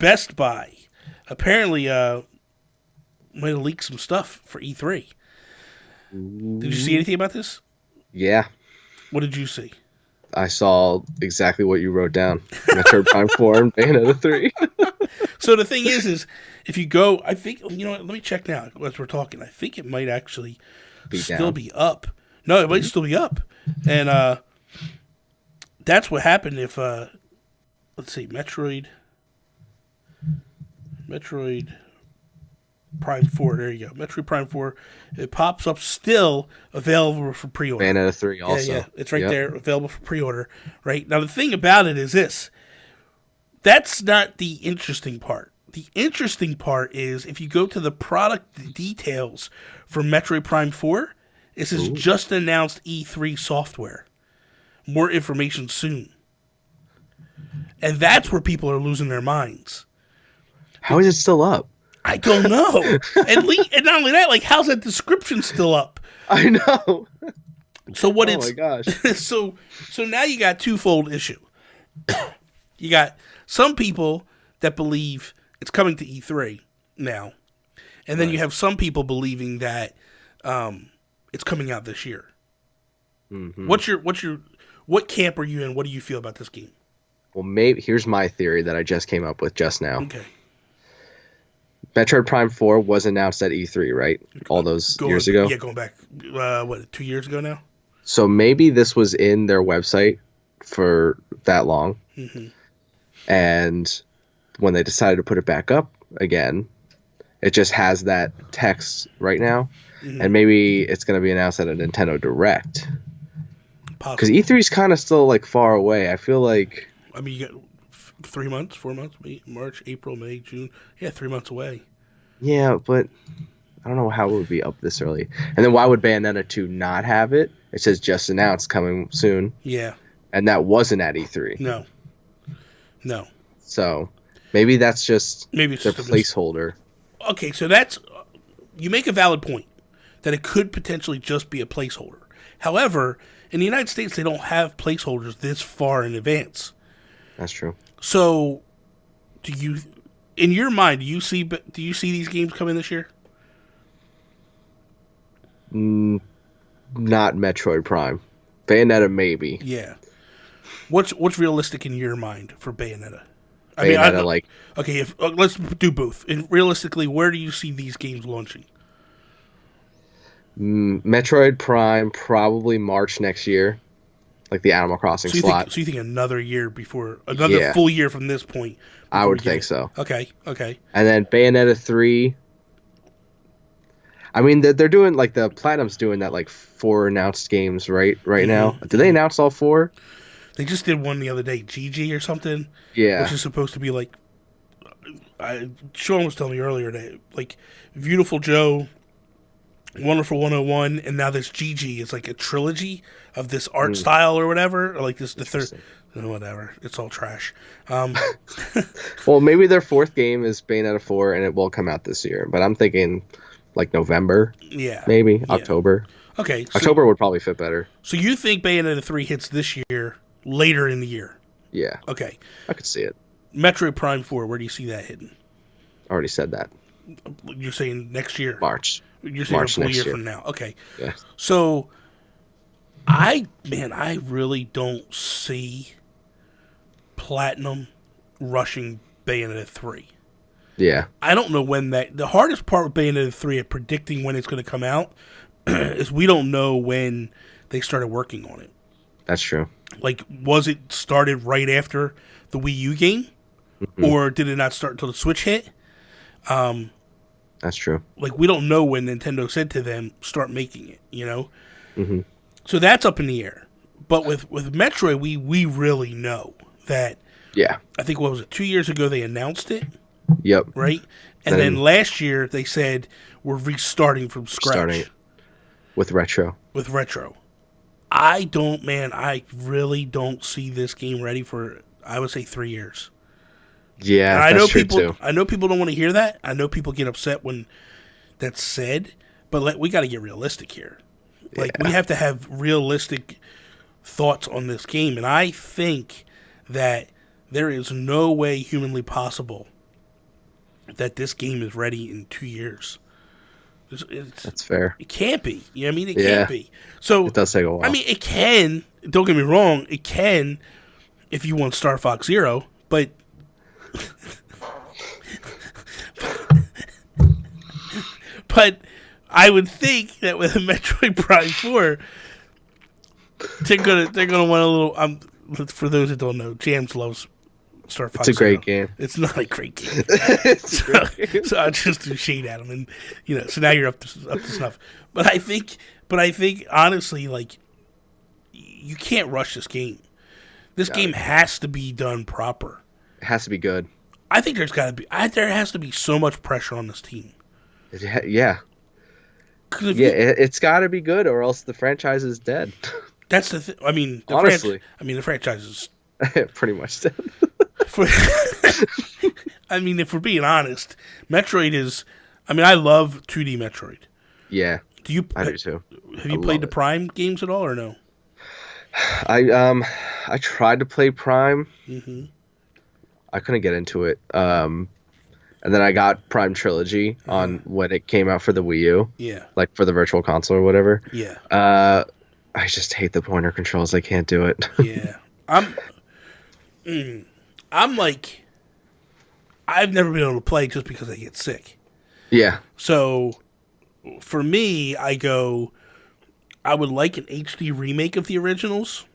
Best Buy apparently might have leaked some stuff for E3. Did you see anything about this? Yeah, What did you see? I saw exactly what you wrote down. Metroid Prime 4 and Bayonetta 3. So the thing is if you go, I think, you know what, let me check now as we're talking. I think it might actually Be still down. be up. No, it might still be up. And that's what happened if, let's see, Metroid Prime 4, there you go. Metroid Prime 4, it pops up still available for pre-order. Bayonetta 3 also. Yeah, it's right Yep. there, available for pre-order. Right now, the thing about it is this: that's not the interesting part. The interesting part is if you go to the product details for Metroid Prime 4, it says just announced E3 software. More information soon, and that's where people are losing their minds. How is it still up? I don't know. And not only that, like, how's that description still up? I know. So what Oh it's my gosh. so now you got twofold issue. You got some people that believe it's coming to E3 now, and then you have some people believing that it's coming out this year. Mm-hmm. What camp are you in? What do you feel about this game? Well, maybe here's my theory that I just came up with just now. Okay, Metroid Prime 4 was announced at E3, right? All those years ago? Yeah, going back 2 years ago now. So maybe this was in their website for that long. Mm-hmm. And when they decided to put it back up again, it just has that text right now. Mm-hmm. And maybe it's going to be announced at a Nintendo Direct. Because Possibly. E3 is kind of still like far away. I feel like, I mean, you got 3 months, 4 months, March, April, May, June. Yeah, 3 months away. yeah, but I don't know how it would be up this early. And then why would Bayonetta 2 not have it? It says just announced coming soon. Yeah. And that wasn't at E3. No. So maybe that's just Maybe it's their just placeholder. Okay, so that's you make a valid point that it could potentially just be a placeholder. However, in the United States, they don't have placeholders this far in advance. That's true. So, do you, in your mind, do you see these games coming this year? Not Metroid Prime. Bayonetta maybe. Yeah. What's realistic in your mind for Bayonetta? Bayonetta, like, okay, if let's do both. And realistically, where do you see these games launching? Metroid Prime probably March next year, like the Animal Crossing slot. So you think another year before, another full year from this point? I would think so. Okay. And then Bayonetta 3. I mean, they're doing, like, the Platinum's doing that, like, 4 announced games right now. Did they announce all 4? They just did one the other day, GG or something. Yeah. Which is supposed to be like, Sean was telling me earlier that, like, Beautiful Joe, Wonderful 101, and now this GG is like a trilogy of this art style or whatever, or like the third, whatever. It's all trash. Well, maybe their 4th game is Bayonetta 4, and it will come out this year. But I'm thinking, like, November. Yeah. Maybe October. Okay. October would probably fit better. So you think Bayonetta 3 hits this year, later in the year? Yeah. Okay. I could see it. Metroid Prime 4, where do you see that hitting? I already said that. You're saying next year? March. You're saying March a full next year year. from now. Okay. Yeah. So, I really don't see Platinum rushing Bayonetta 3. Yeah. I don't know when the hardest part with Bayonetta 3 at predicting when it's going to come out is we don't know when they started working on it. That's true. Like, was it started right after the Wii U game? Mm-hmm. Or did it not start until the Switch hit? That's true. Like, we don't know when Nintendo said to them, start making it, you know? Mm-hmm. So that's up in the air. But with Metroid, we really know that. Yeah. I think, what was it, 2 years ago they announced it, Yep. right? And then last year they said, we're restarting from scratch. With Retro. With Retro. I really don't see this game ready for, I would say, 3 years. Yeah, and that's true too. I know people don't want to hear that. I know people get upset when that's said, but we got to get realistic here. Like, we have to have realistic thoughts on this game, and I think that there is no way humanly possible that this game is ready in 2 years. That's fair. It can't be. You know what I mean? It Yeah. can't be. So It does take a while. I mean, it can. Don't get me wrong. It can if you want Star Fox Zero, but but I would think that with a Metroid Prime 4, they're gonna want a little. For those that don't know, Jams loves Star Fox. It's a great Zero. game. It's not a great game. It's a great game. So I just threw shade at him, and so now you're up to snuff. But I think honestly, like, you can't rush this game. This game has to be done proper. It has to be good. I think there has to be so much pressure on this team. Yeah. It's got to be good, or else the franchise is dead. That's the thing. I mean, Honestly, the franchise is pretty much dead. I mean, if we're being honest, Metroid is. I mean, I love 2D Metroid. Yeah, I do too. Have you played the Prime games at all, or no? I tried to play Prime. Mm-hmm. I couldn't get into it. And then I got Prime Trilogy on when it came out for the Wii U. Yeah. Like for the Virtual Console or whatever. Yeah. I just hate the pointer controls. I can't do it. Yeah. I'm like, I've never been able to play just because I get sick. Yeah. So, for me, I would like an HD remake of the originals.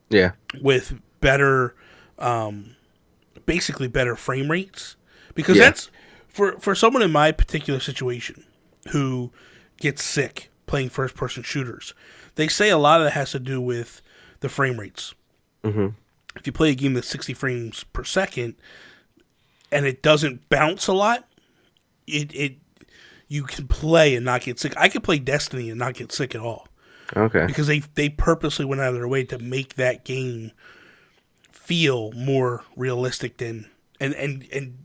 Yeah. With better, basically better frame rates. Because that's, for someone in my particular situation who gets sick playing first-person shooters, they say a lot of that has to do with the frame rates. Mm-hmm. If you play a game that's 60 frames per second and it doesn't bounce a lot, you can play and not get sick. I could play Destiny and not get sick at all. Okay. Because they purposely went out of their way to make that game feel more realistic than and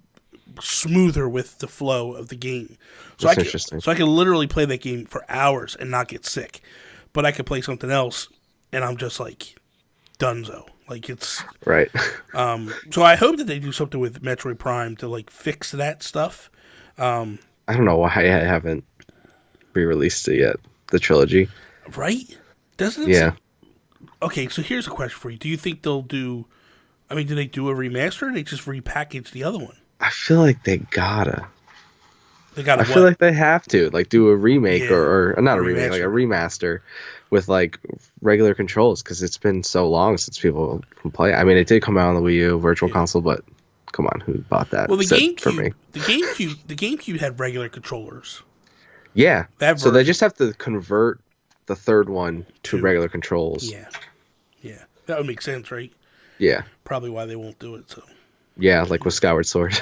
smoother with the flow of the game. So That's interesting. So I could literally play that game for hours and not get sick. But I could play something else and I'm just like dunzo. Like it's right. So I hope that they do something with Metroid Prime to like fix that stuff. I don't know why I haven't re-released it yet. The trilogy. Right? Doesn't it? Yeah. Okay, so here's a question for you. Do you think they'll do... I mean, do they do a remaster or they just repackage the other one? I feel like they gotta. They gotta I feel like they have to. Like, do a remake or not a remake, remaster. like a remaster with, like, regular controls. Because it's been so long since people can play. I mean, it did come out on the Wii U Virtual Console, but come on, who bought that? Well, the set for me? the GameCube had regular controllers. Yeah. That So they version. just have to convert the third one to regular controls. Yeah. Yeah. That would make sense, right? Yeah. Probably why they won't do it, so... Yeah, like with Skyward Sword.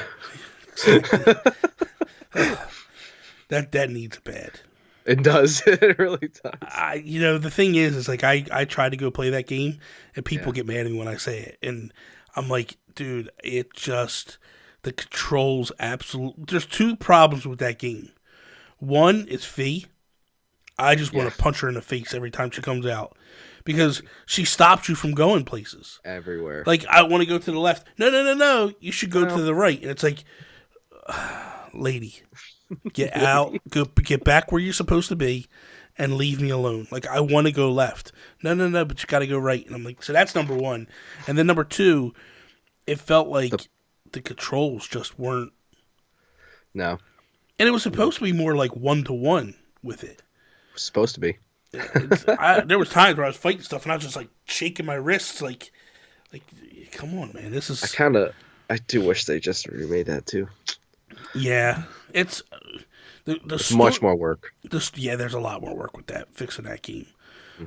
That needs bad. It does. It really does. The thing is like I try to go play that game, and people get mad at me when I say it, and I'm like, dude, it just the controls absolute. There's two problems with that game. One is Fee. I just want to punch her in the face every time she comes out because she stops you from going places Everywhere. Like I want to go to the left. No. You should go to the right, and it's like, lady. Get out, get back where you're supposed to be, and leave me alone. Like, I want to go left. No, but you got to go right. And I'm like, so that's number one. And then number two, it felt like the controls just weren't. No. And it was supposed to be more like 1-to-1 with it. It was supposed to be. There was times where I was fighting stuff, and I was just like shaking my wrists, like, come on, man, this is. I do wish they just remade that too. Yeah, it's much more work. There's a lot more work with that, fixing that game.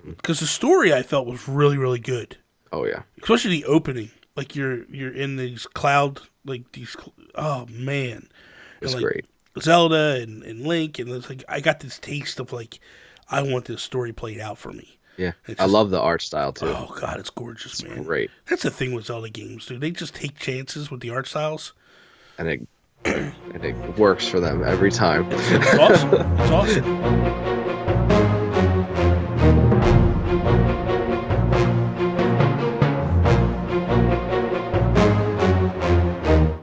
Because the story I felt was really, really good. Oh yeah, especially the opening. Like you're in these cloud, like these. Oh man, it's like, great. Zelda and Link, and it's like I got this taste of like I want this story played out for me. Yeah, I love the art style too. Oh god, it's gorgeous, man. Great. That's the thing with Zelda games, dude. They just take chances with the art styles, and it works for them every time. It's awesome. It's awesome.